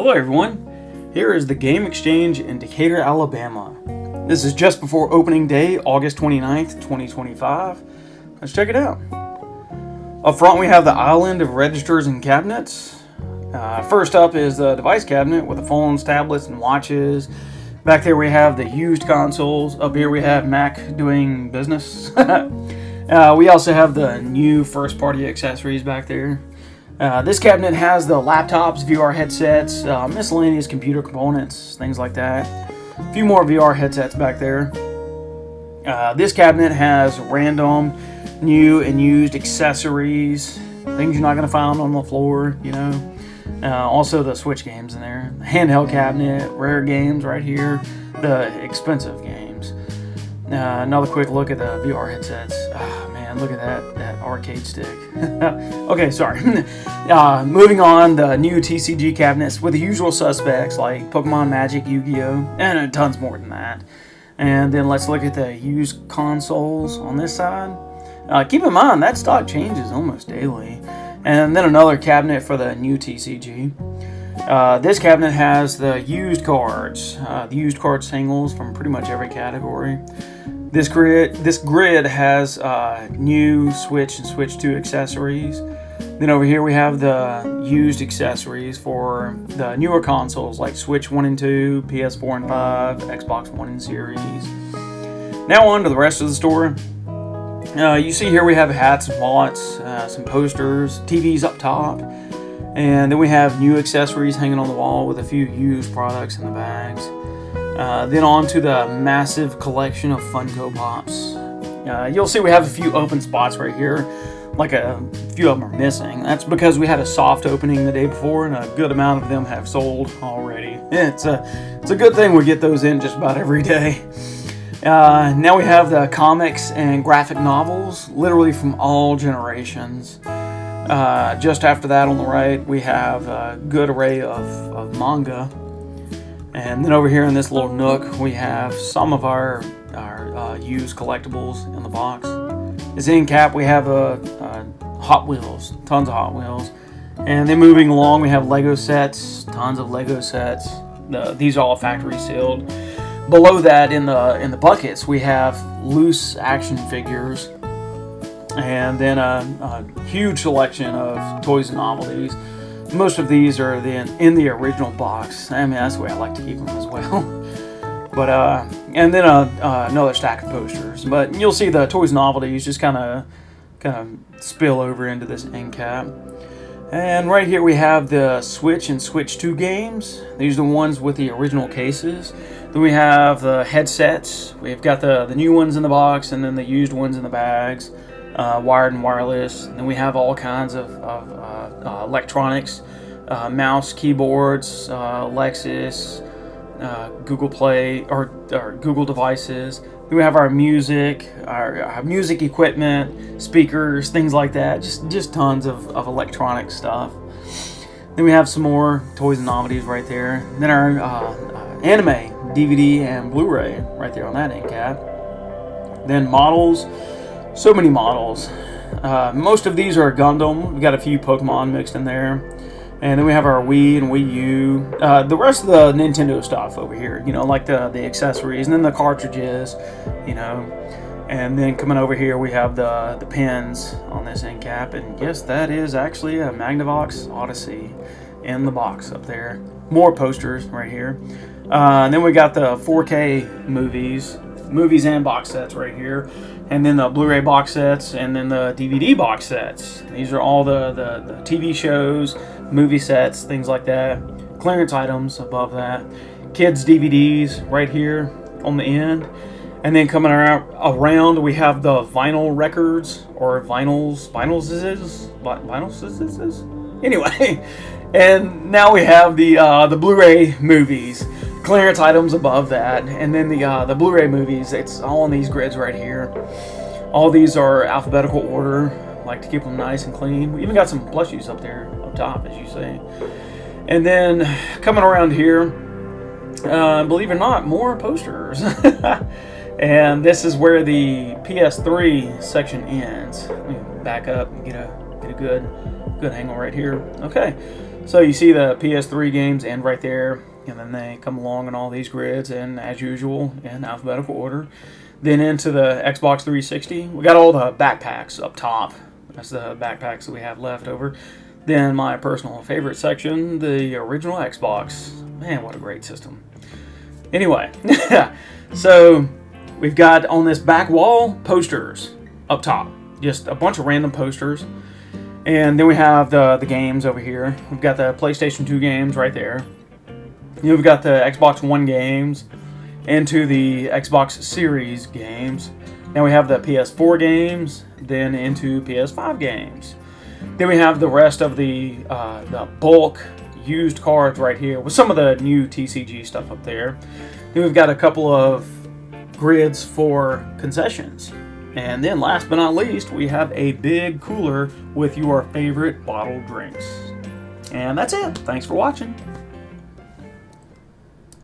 Hello everyone, here is the GameXchange in Decatur, Alabama. This is just before opening day, August 29th, 2025. Let's check it out. Up front we have the island of registers and cabinets. First up is the device cabinet with the phones, tablets, and watches. Back there we have the used consoles. Up here we have Mac doing business. We also have the new first-party accessories back there. This cabinet has the laptops, VR headsets, miscellaneous computer components, things like that. A few more VR headsets back there. This cabinet has random new and used accessories, things you're not going to find on the floor, you know. Also the Switch games in there. The handheld cabinet, rare games right here, the expensive games. Another quick look at the VR headsets. Man, look at that arcade stick. Okay, sorry. Moving on, the new TCG cabinets with the usual suspects like Pokemon, Magic, Yu-Gi-Oh, and tons more than that. And then let's look at the used consoles on this side. Keep in mind, that stock changes almost daily. And then another cabinet for the new TCG. This cabinet has the used cards, the used card singles from pretty much every category. This grid has new Switch and Switch 2 accessories. Then over here we have the used accessories for the newer consoles like Switch 1 and 2, PS4 and 5, Xbox One and Series. Now on to the rest of the store. You see here we have hats and wallets, some posters, TVs up top, and then we have new accessories hanging on the wall with a few used products in the bags. Then on to the massive collection of Funko Pops. You'll see we have a few open spots right here, like a few of them are missing. That's because we had a soft opening the day before and a good amount of them have sold already. It's a good thing we get those in just about every day. Now we have the comics and graphic novels, literally from all generations. Just after that on the right, we have a good array of manga. And then over here in this little nook, we have some of our used collectibles in the box. As end cap, we have Hot Wheels, tons of Hot Wheels. And then moving along, we have Lego sets, tons of Lego sets. These are all factory sealed. Below that, in the buckets, we have loose action figures, and then a huge selection of toys and novelties. Most of these are in the original box. I mean, that's the way I like to keep them as well. But and then another stack of posters. But you'll see the toys and novelties just kind of spill over into this end cap. And right here we have the Switch and Switch 2 games. These are the ones with the original cases. Then we have the headsets. We've got the new ones in the box and then the used ones in the bags, wired and wireless. And then we have all kinds of electronics, mouse, keyboards, Lexus, Google Play, or Google devices. Then we have our music equipment, speakers, things like that. Just tons of electronic stuff. Then we have some more toys and novelties right there. Then our anime, DVD, and Blu-ray right there on that end cap. Then models, so many models. Most of these are Gundam. We've got a few Pokemon mixed in there. And then we have our Wii and Wii U. The rest of the Nintendo stuff over here, you know, like the accessories and then the cartridges, you know. And then coming over here, we have the pins on this end cap. And yes, that is actually a Magnavox Odyssey in the box up there. More posters right here. And then we got the 4K movies and box sets right here. And then the Blu-ray box sets and then the DVD box sets. These are all the TV shows, movie sets, things like that. Clearance items above that. Kids DVDs right here on the end. And then coming around we have the vinyl records or vinyls. Anyway, and now we have the Blu-ray movies. Clearance items above that, and then the Blu-ray movies. It's all on these grids right here. All these are alphabetical order. Like to keep them nice and clean. We even got some plushies up there up top, as you see. And then coming around here, believe it or not, more posters. And this is where the PS3 section ends. Let me back up and get a good angle right here. Okay. So you see the PS3 games end right there, and then they come along in all these grids, and as usual, in alphabetical order. Then into the Xbox 360, we got all the backpacks up top. That's the backpacks that we have left over. Then my personal favorite section, the original Xbox. Man, what a great system. Anyway, so we've got on this back wall posters up top. Just a bunch of random posters. And then we have the games over here. We've got the PlayStation 2 games right there. Then we've got the Xbox One games into the Xbox Series games. Now we have the PS4 games, then into PS5 games. Then we have the rest of the bulk used cards right here with some of the new TCG stuff up there. Then we've got a couple of grids for concessions. And then last but not least, we have a big cooler with your favorite bottled drinks. And that's it. Thanks for watching.